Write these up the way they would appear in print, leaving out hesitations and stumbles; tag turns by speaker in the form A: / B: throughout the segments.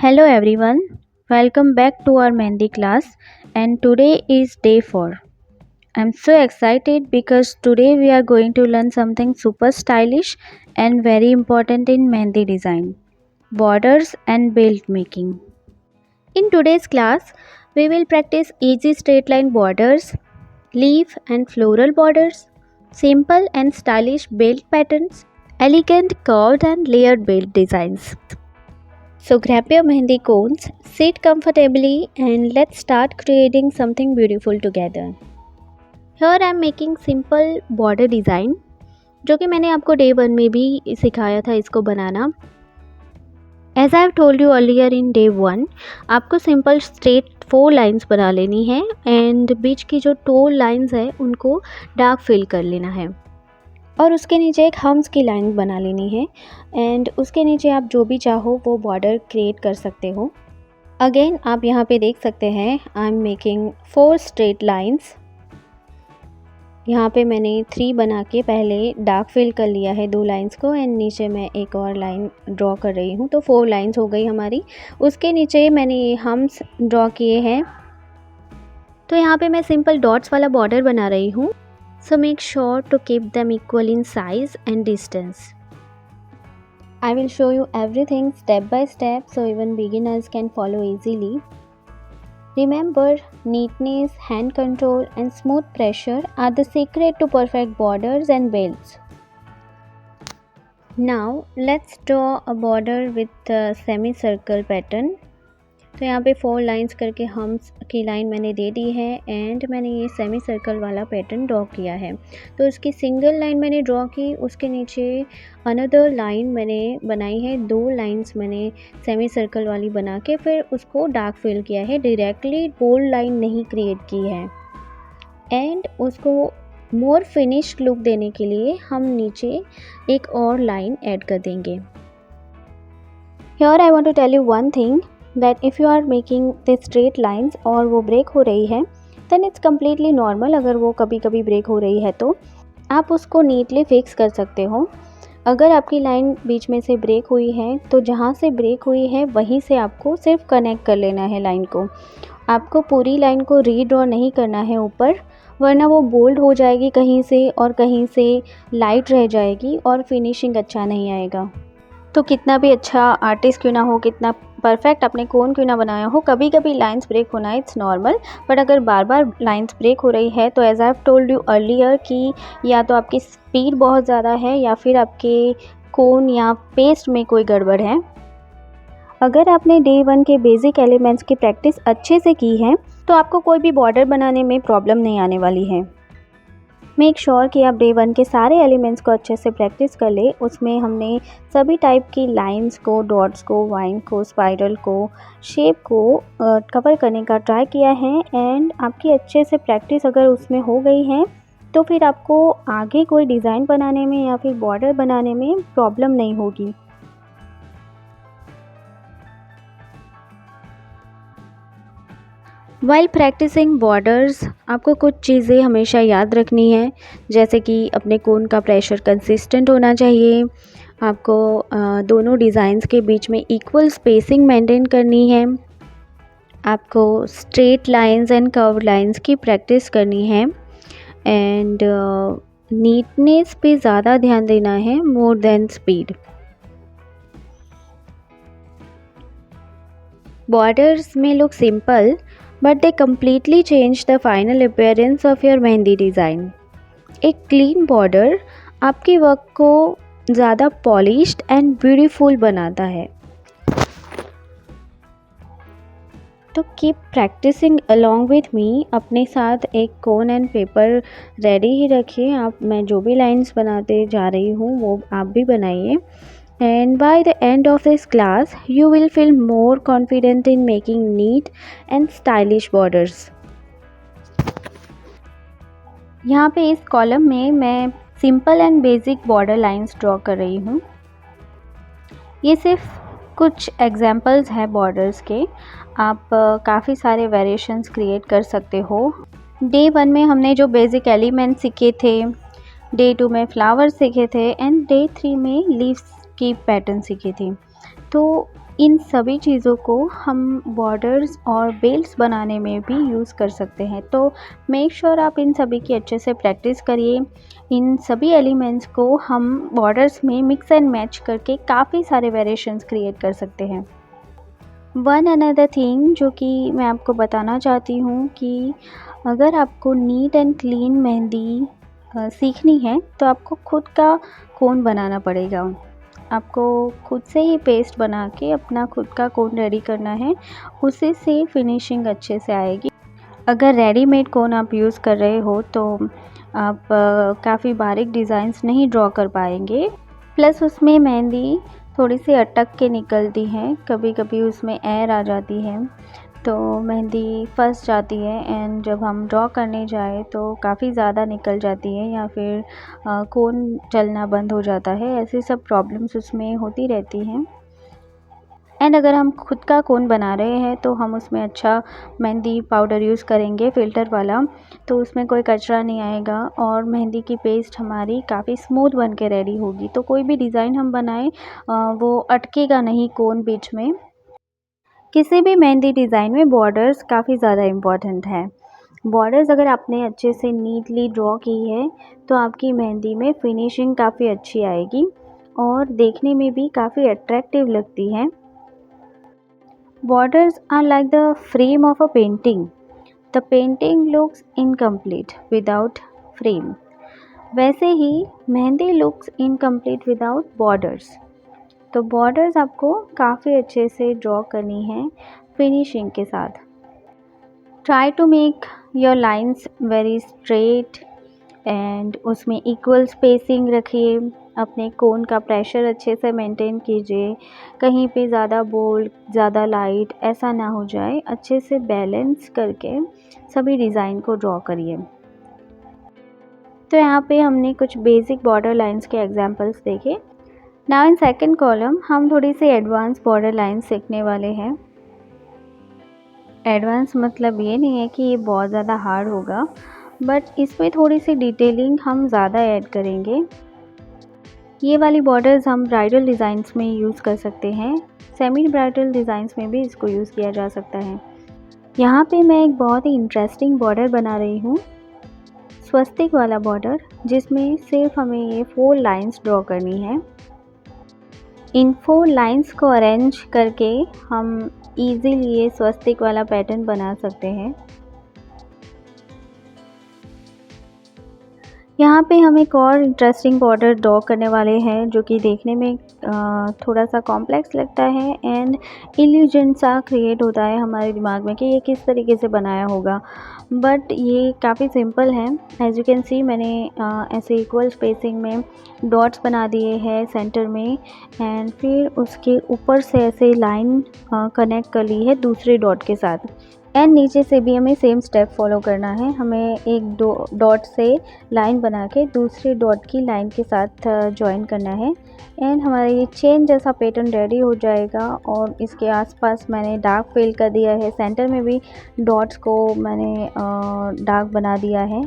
A: Hello everyone, welcome back to our Mehndi class and today is day 4. I'm so excited because today we are going to learn something super stylish and very important in Mehndi design, borders and belt making. In today's class, we will practice easy straight line borders, leaf and floral borders, simple and stylish belt patterns, elegant curved and layered belt designs. So grab your mehndi cones, sit comfortably and let's start creating something beautiful together. Here I am making simple border design जो कि मैंने आपको day 1 में भी सिखाया था इसको बनाना. As I have told you earlier in day 1, आपको सिंपल स्ट्रेट 4 लाइंस बना लेनी है एंड बीच की जो 2 लाइंस है उनको डार्क फिल कर लेना है और उसके नीचे एक हम्स की लाइन बना लेनी है एंड उसके नीचे आप जो भी चाहो वो बॉर्डर क्रिएट कर सकते हो. अगेन आप यहाँ पे देख सकते हैं I am making 4 straight lines. यहाँ पे मैंने 3 बना के पहले डार्क फिल कर लिया है 2 लाइंस को एंड नीचे मैं एक और लाइन ड्रॉ कर रही हूँ तो 4 लाइंस हो गई हमारी. उसके नीचे मैंने ये हम्स ड्रॉ किए हैं तो यहाँ पे मैं सिंपल डॉट्स वाला बॉर्डर बना रही हूँ. So make sure to keep them equal in size and distance. I will show you everything step by step so even beginners can follow easily. Remember, neatness, hand control and smooth pressure are the secret to perfect borders and belts. Now let's draw a border with a semicircle pattern. तो यहाँ पे 4 lines करके hums की line मैंने दे दी है and मैंने ये semi circle वाला पैटर्न ड्रॉ किया है. तो उसकी सिंगल लाइन मैंने ड्रॉ की, उसके नीचे अनदर लाइन मैंने बनाई है. 2 लाइंस मैंने सेमी सर्कल वाली बना के फिर उसको डार्क फिल किया है. डायरेक्टली बोल्ड लाइन नहीं क्रिएट की है एंड उसको मोर फिनिश्ड लुक देने के लिए हम नीचे एक और लाइन ऐड कर देंगे. Here I want to tell you one thing that if you are making the straight lines और वो ब्रेक हो रही है then it's completely normal. अगर वो कभी कभी ब्रेक हो रही है तो आप उसको नीटली फिक्स कर सकते हो. अगर आपकी लाइन बीच में से ब्रेक हुई है तो जहाँ से ब्रेक हुई है वहीं से आपको सिर्फ कनेक्ट कर लेना है लाइन को. आपको पूरी लाइन को रीड्रॉ नहीं करना है ऊपर, वरना वो बोल्ड हो जाएगी कहीं से और कहीं से लाइट रह जाएगी और फिनिशिंग अच्छा नहीं आएगा. तो कितना भी अच्छा आर्टिस्ट क्यों ना हो, कितना परफेक्ट आपने कोन क्यों ना बनाया हो, कभी कभी लाइंस ब्रेक होना इट्स नॉर्मल. बट अगर बार बार लाइंस ब्रेक हो रही है तो as I have told you earlier कि या तो आपकी स्पीड बहुत ज़्यादा है या फिर आपके कोन या पेस्ट में कोई गड़बड़ है. अगर आपने डे 1 के बेसिक एलिमेंट्स की प्रैक्टिस अच्छे से की है तो आपको कोई भी बॉर्डर बनाने में प्रॉब्लम नहीं आने वाली है. मेक श्योर कि आप डे 1 के सारे एलिमेंट्स को अच्छे से प्रैक्टिस कर ले. उसमें हमने सभी टाइप की लाइंस को, डॉट्स को, वाइन को, स्पाइरल को, शेप को कवर करने का ट्राई किया है एंड आपकी अच्छे से प्रैक्टिस अगर उसमें हो गई है तो फिर आपको आगे कोई डिज़ाइन बनाने में या फिर बॉर्डर बनाने में प्रॉब्लम नहीं होगी. वाइल प्रैक्टिसिंग बॉर्डर्स आपको कुछ चीज़ें हमेशा याद रखनी है, जैसे कि अपने कोन का प्रेशर कंसिस्टेंट होना चाहिए. आपको दोनों डिज़ाइंस के बीच में इक्वल स्पेसिंग मेंटेन करनी है. आपको straight lines and curve lines की प्रैक्टिस करनी है एंड नीटनेस पे ज़्यादा ध्यान देना है मोर देन स्पीड. बॉर्डर्स में look simple but they completely change the final appearance of your mehndi design. एक क्लीन बॉर्डर आपके वर्क को ज़्यादा पॉलिश्ड एंड ब्यूटीफुल बनाता है. तो keep practising along with me. अपने साथ एक कोन एंड पेपर रेडी ही रखिए. मैं जो भी लाइंस बनाते जा रही हूँ वो आप भी बनाइए. And by the end of this class, you will feel more confident in making neat and stylish borders. यहाँ पे इस कॉलम में मैं simple and basic border lines draw कर रही हूँ. ये सिर्फ कुछ एग्जाम्पल्स हैं बॉर्डर्स के. आप काफ़ी सारे वेरिएशंस क्रिएट कर सकते हो. डे 1 में हमने जो बेसिक एलिमेंट्स सीखे थे, डे 2 में फ्लावर सीखे थे एंड डे 3 में लीव्स की पैटर्न सीखी थी. तो इन सभी चीज़ों को हम बॉर्डर्स और बेल्ट्स बनाने में भी यूज़ कर सकते हैं। तो मेक श्योर आप इन सभी की अच्छे से प्रैक्टिस करिए। इन सभी एलिमेंट्स को हम बॉर्डर्स में मिक्स एंड मैच करके काफ़ी सारे वेरिएशंस क्रिएट कर सकते हैं। वन अनदर थिंग जो कि मैं आपको बताना चाहती हूँ कि अगर आपको नीट एंड क्लीन मेहंदी सीखनी है तो आपको खुद का कोन बनाना पड़ेगा। आपको खुद से ही पेस्ट बना के अपना खुद का कोन रेडी करना है, उसी से फिनिशिंग अच्छे से आएगी। अगर रेडीमेड कोन आप यूज़ कर रहे हो तो आप काफ़ी बारीक डिज़ाइंस नहीं ड्रॉ कर पाएंगे। प्लस उसमें मेहंदी थोड़ी सी अटक के निकलती है, कभी कभी उसमें एयर आ जाती है तो मेहंदी फंस जाती है एंड जब हम ड्रॉ करने जाए तो काफ़ी ज़्यादा निकल जाती है या फिर कोन चलना बंद हो जाता है। ऐसी सब प्रॉब्लम्स उसमें होती रहती हैं। एंड अगर हम खुद का कोन बना रहे हैं तो हम उसमें अच्छा मेहंदी पाउडर यूज़ करेंगे फ़िल्टर वाला, तो उसमें कोई कचरा नहीं आएगा और मेहंदी की पेस्ट हमारी काफ़ी स्मूथ बन के रेडी होगी। तो कोई भी डिज़ाइन हम बनाएं वो अटकेगा नहीं कोन बीच में। किसी भी मेहंदी डिज़ाइन में बॉर्डर्स काफ़ी ज़्यादा इम्पॉर्टेंट है। बॉर्डर्स अगर आपने अच्छे से नीटली ड्रॉ की है तो आपकी मेहंदी में फिनिशिंग काफ़ी अच्छी आएगी और देखने में भी काफ़ी अट्रैक्टिव लगती है। Borders are like the frame of a painting. The painting looks incomplete without frame. वैसे ही mehndi looks incomplete without borders. तो बॉर्डर्स आपको काफ़ी अच्छे से ड्रॉ करनी है फिनिशिंग के साथ। Try to make your lines very straight and उसमें इक्वल स्पेसिंग रखिए। अपने कोन का प्रेशर अच्छे से मेंटेन कीजिए, कहीं पे ज़्यादा बोल्ड ज़्यादा लाइट ऐसा ना हो जाए। अच्छे से बैलेंस करके सभी डिज़ाइन को ड्रॉ करिए। तो यहाँ पे हमने कुछ बेसिक बॉर्डर लाइंस के एग्जांपल्स देखे। नाउ इन सेकंड कॉलम हम थोड़ी सी एडवांस बॉर्डर लाइंस सीखने वाले हैं। एडवांस मतलब ये नहीं है कि ये बहुत ज़्यादा हार्ड होगा, बट इसमें थोड़ी सी डिटेलिंग हम ज़्यादा ऐड करेंगे। ये वाली बॉर्डर्स हम ब्राइडल डिज़ाइंस में यूज़ कर सकते हैं, सेमी ब्राइडल डिज़ाइंस में भी इसको यूज़ किया जा सकता है। यहाँ पे मैं एक बहुत ही इंटरेस्टिंग बॉर्डर बना रही हूँ, स्वस्तिक वाला बॉर्डर, जिसमें सिर्फ हमें ये 4 लाइंस ड्रॉ करनी है। इन 4 लाइंस को अरेंज करके हम इजीली ये स्वस्तिक वाला पैटर्न बना सकते हैं। यहाँ पे हम एक और इंटरेस्टिंग बॉर्डर ड्रॉ करने वाले हैं जो कि देखने में थोड़ा सा कॉम्प्लेक्स लगता है एंड इल्यूजन सा क्रिएट होता है हमारे दिमाग में कि ये किस तरीके से बनाया होगा, बट ये काफ़ी सिंपल है। एज यू कैन सी मैंने ऐसे इक्वल स्पेसिंग में डॉट्स बना दिए हैं सेंटर में एंड फिर उसके ऊपर से ऐसे लाइन कनेक्ट कर ली है दूसरे डॉट के साथ एंड नीचे से भी हमें सेम स्टेप फॉलो करना है। हमें एक डॉट से लाइन बना के दूसरे डॉट की लाइन के साथ जॉइन करना है एंड हमारा ये चेन जैसा पैटर्न रेडी हो जाएगा। और इसके आसपास मैंने डार्क फिल कर दिया है, सेंटर में भी डॉट्स को मैंने डार्क बना दिया है।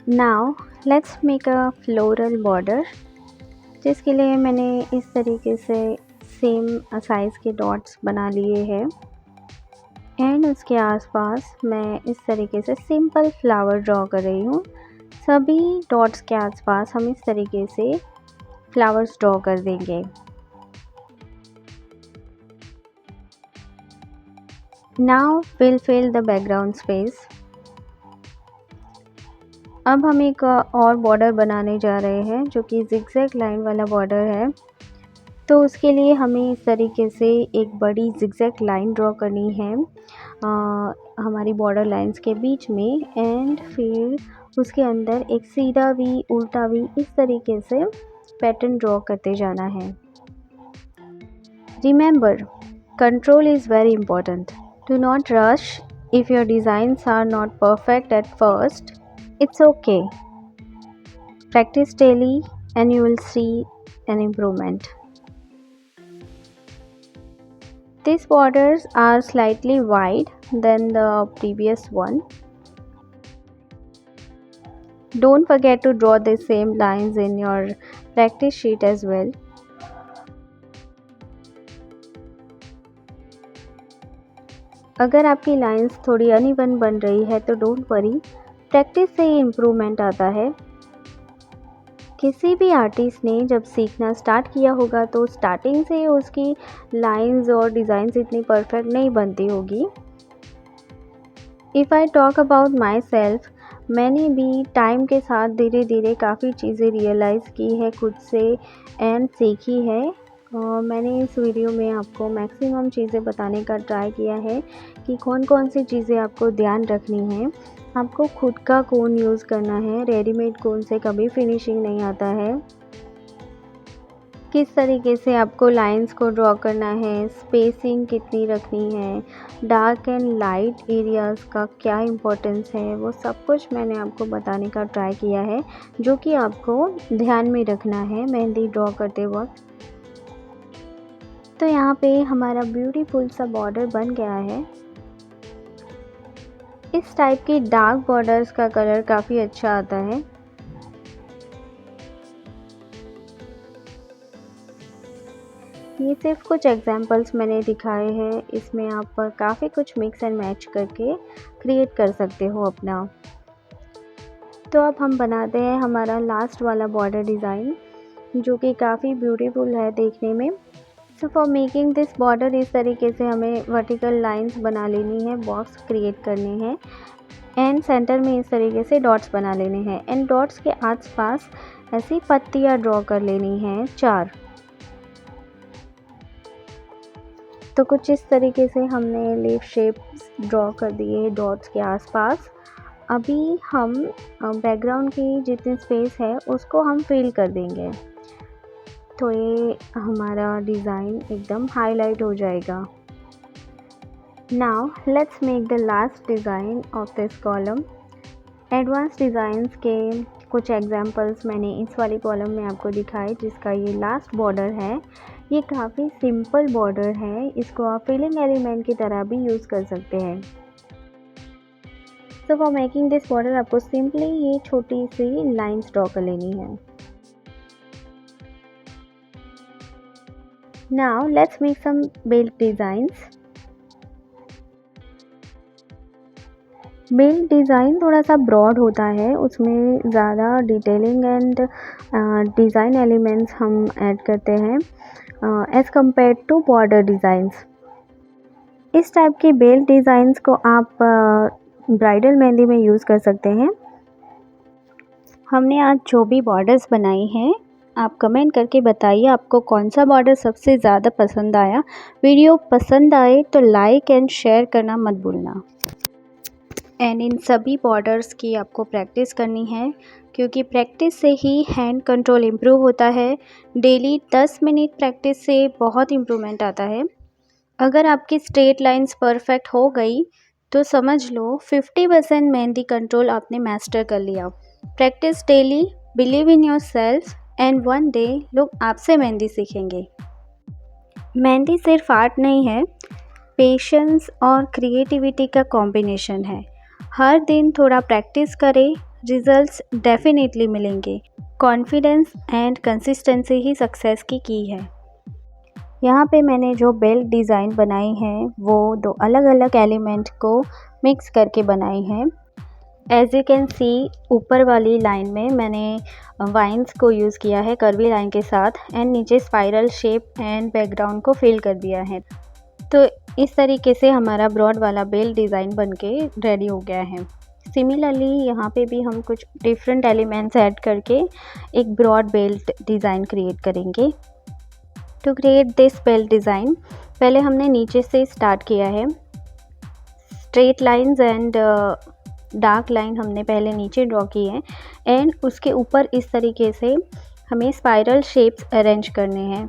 A: Now let's make a floral border, जिसके लिए मैंने इस तरीके से सेम साइज़ के डॉट्स बना लिए हैं एंड उसके आसपास मैं इस तरीके से सिंपल फ्लावर ड्रॉ कर रही हूँ। सभी डॉट्स के आसपास हम इस तरीके से फ्लावर्स ड्रॉ कर देंगे। Now will fill the background space. अब हम एक और बॉर्डर बनाने जा रहे हैं जो कि जिगजैग लाइन वाला बॉर्डर है। तो उसके लिए हमें इस तरीके से एक बड़ी जिगजैग लाइन ड्रॉ करनी है हमारी बॉर्डर लाइंस के बीच में एंड फिर उसके अंदर एक सीधा वी उल्टा वी इस तरीके से पैटर्न ड्रॉ करते जाना है। Remember, control is very important. Do not rush. If your designs are not perfect at first, it's okay. Practice daily and you will see an improvement. These borders are slightly wide than the previous one. Don't forget to draw the same lines in your practice sheet as well. अगर आपकी lines थोड़ी uneven बन रही है तो don't worry, practice से ही improvement आता है। किसी भी आर्टिस्ट ने जब सीखना स्टार्ट किया होगा तो स्टार्टिंग से ही उसकी लाइंस और डिज़ाइंस इतनी परफेक्ट नहीं बनती होगी। If I talk about my self, मैंने भी टाइम के साथ धीरे धीरे काफ़ी चीज़ें रियलाइज़ की है खुद से एंड सीखी है। मैंने इस वीडियो में आपको मैक्सिमम चीज़ें बताने का ट्राई किया है कि कौन कौन सी चीज़ें आपको ध्यान रखनी है। आपको खुद का कोन यूज़ करना है, रेडीमेड कोन से कभी फिनिशिंग नहीं आता है। किस तरीके से आपको लाइंस को ड्रॉ करना है, स्पेसिंग कितनी रखनी है, डार्क एंड लाइट एरियाज़ का क्या इम्पोर्टेंस है, वो सब कुछ मैंने आपको बताने का ट्राई किया है, जो कि आपको ध्यान में रखना है मेहंदी ड्रॉ करते वक्त। तो यहाँ पे हमारा ब्यूटीफुल सा बॉर्डर बन गया है। इस टाइप की डार्क बॉर्डर्स का कलर काफ़ी अच्छा आता है। ये सिर्फ कुछ एग्जांपल्स मैंने दिखाए हैं, इसमें आप काफ़ी कुछ मिक्स एंड मैच करके क्रिएट कर सकते हो अपना। तो अब हम बनाते हैं हमारा लास्ट वाला बॉर्डर डिज़ाइन, जो कि काफ़ी ब्यूटीफुल है देखने में। सो फॉर मेकिंग दिस बॉर्डर, इस तरीके से हमें वर्टिकल लाइंस बना लेनी है, बॉक्स क्रिएट करने हैं एंड सेंटर में इस तरीके से डॉट्स बना लेने हैं एंड डॉट्स के आसपास ऐसी पत्तियाँ ड्रॉ कर लेनी हैं 4। तो कुछ इस तरीके से हमने लीफ शेप्स ड्रॉ कर दिए डॉट्स के आसपास। अभी हम बैकग्राउंड की जितनी स्पेस है उसको हम फिल कर देंगे, तो ये हमारा डिज़ाइन एकदम हाईलाइट हो जाएगा। Now let's make the last design of this column. Advance designs के कुछ एग्जांपल्स मैंने इस वाली कॉलम में आपको दिखाए, जिसका ये लास्ट बॉर्डर है। ये काफ़ी सिंपल बॉर्डर है, इसको आप फिलिंग एलिमेंट की तरह भी यूज़ कर सकते हैं। So for making this border आपको सिंपली ये छोटी सी लाइंस ड्रॉ कर लेनी है। Now let's make some belt designs. Belt design थोड़ा सा ब्रॉड होता है, उसमें ज़्यादा डिटेलिंग एंड डिज़ाइन एलिमेंट्स हम ऐड करते हैं as compare to border designs. इस टाइप की बेल्ट डिज़ाइंस को आप ब्राइडल मेहंदी में यूज़ कर सकते हैं। हमने आज जो भी बॉर्डर्स बनाई हैं, आप कमेंट करके बताइए आपको कौन सा बॉर्डर सबसे ज़्यादा पसंद आया। वीडियो पसंद आए तो लाइक एंड शेयर करना मत भूलना। एंड इन सभी बॉर्डर्स की आपको प्रैक्टिस करनी है, क्योंकि प्रैक्टिस से ही हैंड कंट्रोल इम्प्रूव होता है। डेली 10 मिनट प्रैक्टिस से बहुत इम्प्रूवमेंट आता है। अगर आपकी स्ट्रेट लाइंस परफेक्ट हो गई तो समझ लो 50% मेहंदी कंट्रोल आपने मास्टर कर लिया। Practice daily, believe in your self and one day लोग आपसे मेहंदी सीखेंगे। मेहंदी सिर्फ आर्ट नहीं है, पेशेंस और क्रिएटिविटी का कॉम्बिनेशन है। हर दिन थोड़ा प्रैक्टिस करें, रिजल्ट्स डेफिनेटली मिलेंगे। Confidence and consistency he success की की है। यहाँ पे मैंने जो बेल्ट डिज़ाइन बनाई है वो 2 अलग अलग एलिमेंट को मिक्स करके बनाई है। एज़ यू कैन सी, ऊपर वाली लाइन में मैंने वाइन्स को यूज़ किया है कर्वी लाइन के साथ एंड नीचे स्पाइरल शेप एंड बैकग्राउंड को फिल कर दिया है। तो इस तरीके से हमारा ब्रॉड वाला बेल्ट डिज़ाइन बनके रेडी हो गया है। सिमिलरली यहाँ पे भी हम कुछ डिफरेंट एलिमेंट्स ऐड करके एक ब्रॉड बेल्ट डिज़ाइन क्रिएट करेंगे। To create this belt design, पहले हमने नीचे से स्टार्ट किया है। Straight lines and dark line हमने पहले नीचे ड्रॉ की है एंड उसके ऊपर इस तरीके से हमें स्पाइरल शेप्स अरेंज करने हैं।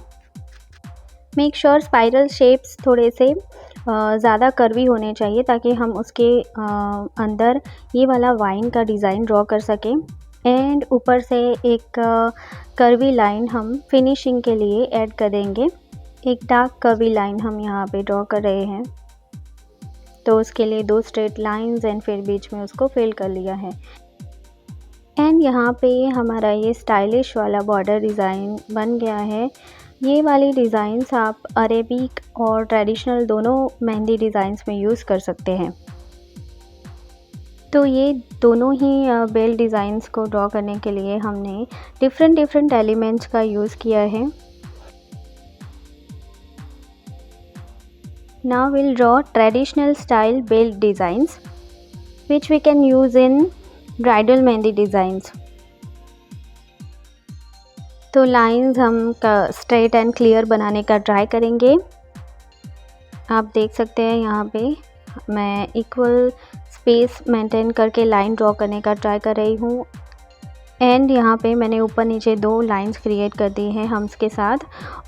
A: मेक श्योर स्पाइरल शेप्स थोड़े से ज़्यादा कर्वी होने चाहिए, ताकि हम उसके अंदर ये वाला वाइन का डिज़ाइन ड्रॉ कर सकें। एंड ऊपर से एक कर्वी लाइन हम फिनिशिंग के लिए ऐड करेंगे। एक डार्क कर्वी लाइन हम यहाँ पे ड्रॉ कर रहे हैं, तो उसके लिए 2 स्ट्रेट लाइंस एंड फिर बीच में उसको फिल कर लिया है। एंड यहाँ पे हमारा ये स्टाइलिश वाला बॉर्डर डिज़ाइन बन गया है। ये वाली डिज़ाइंस आप अरेबिक और ट्रेडिशनल दोनों मेहंदी डिज़ाइंस में यूज़ कर सकते हैं। तो ये दोनों ही बेल डिज़ाइंस को ड्रॉ करने के लिए हमने डिफरेंट एलिमेंट्स का यूज़ किया है। Now we'll draw traditional style belt designs which we can use in bridal mehndi designs. तो लाइंस हम स्ट्रेट एंड क्लियर बनाने का ट्राई करेंगे। आप देख सकते हैं यहाँ पे मैं इक्वल स्पेस मेंटेन करके लाइन ड्रॉ करने का ट्राई कर रही हूँ। एंड यहाँ पे मैंने ऊपर नीचे 2 लाइंस क्रिएट कर दी हैं हम्स के साथ,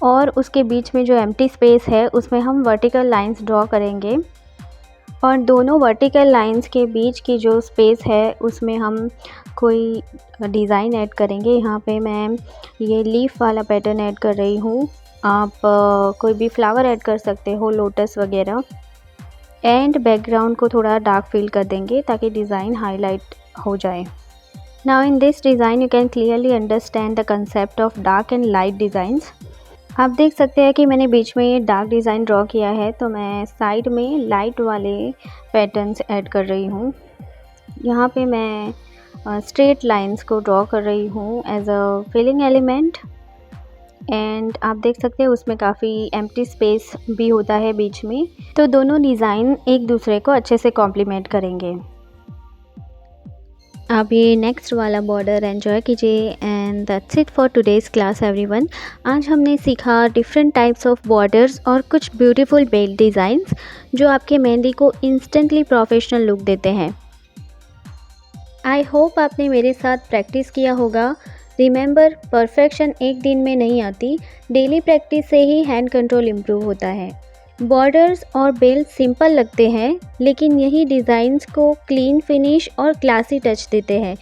A: और उसके बीच में जो एम्प्टी स्पेस है उसमें हम वर्टिकल लाइंस ड्रॉ करेंगे। और दोनों वर्टिकल लाइंस के बीच की जो स्पेस है उसमें हम कोई डिज़ाइन ऐड करेंगे। यहाँ पे मैं ये लीफ वाला पैटर्न ऐड कर रही हूँ। आप कोई भी फ्लावर ऐड कर सकते हो, लोटस वगैरह। एंड बैकग्राउंड को थोड़ा डार्क फिल कर देंगे ताकि डिज़ाइन हाईलाइट हो जाए। Now in this design you can clearly understand the concept of dark and light designs। आप देख सकते हैं कि मैंने बीच में ये डार्क डिज़ाइन ड्रॉ किया है, तो मैं साइड में लाइट वाले पैटर्न्स ऐड कर रही हूँ। यहाँ पे मैं स्ट्रेट लाइंस को ड्रॉ कर रही हूँ as a filling element. And आप देख सकते हैं उसमें काफ़ी एम्प्टी स्पेस भी होता है बीच में, तो दोनों डिज़ाइन एक दूसरे को अच्छे से कॉम्प्लीमेंट करेंगे। आप ये नेक्स्ट वाला बॉर्डर एंजॉय कीजिए। And that's it for today's class everyone. आज हमने सीखा डिफरेंट टाइप्स ऑफ बॉर्डर्स और कुछ ब्यूटीफुल बेल्ट डिज़ाइंस जो आपके मेहंदी को इंस्टेंटली प्रोफेशनल लुक देते हैं। आई होप आपने मेरे साथ प्रैक्टिस किया होगा। रिमेंबर, परफेक्शन एक दिन में नहीं आती, डेली प्रैक्टिस से ही हैंड कंट्रोल इम्प्रूव होता है। बॉर्डर्स और बेल्ट सिंपल लगते हैं, लेकिन यही डिज़ाइंस को क्लीन फिनिश और क्लासी टच देते हैं।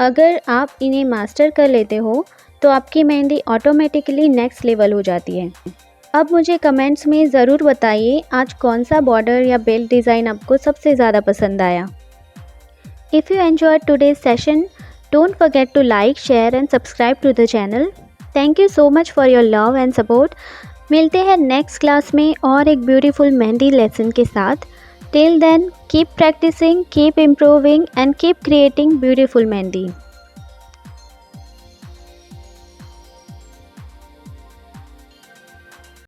A: अगर आप इन्हें मास्टर कर लेते हो तो आपकी मेहंदी ऑटोमेटिकली नेक्स्ट लेवल हो जाती है। अब मुझे कमेंट्स में ज़रूर बताइए आज कौन सा बॉर्डर या बेल्ट डिज़ाइन आपको सबसे ज़्यादा पसंद आया। If you enjoyed today's session, don't forget to like, share and subscribe to the channel. Thank you so much for your love and support. मिलते हैं नेक्स्ट क्लास में और एक ब्यूटीफुल मेहंदी लेसन के साथ। Till then keep practising, keep improving and keep creating beautiful mehndi.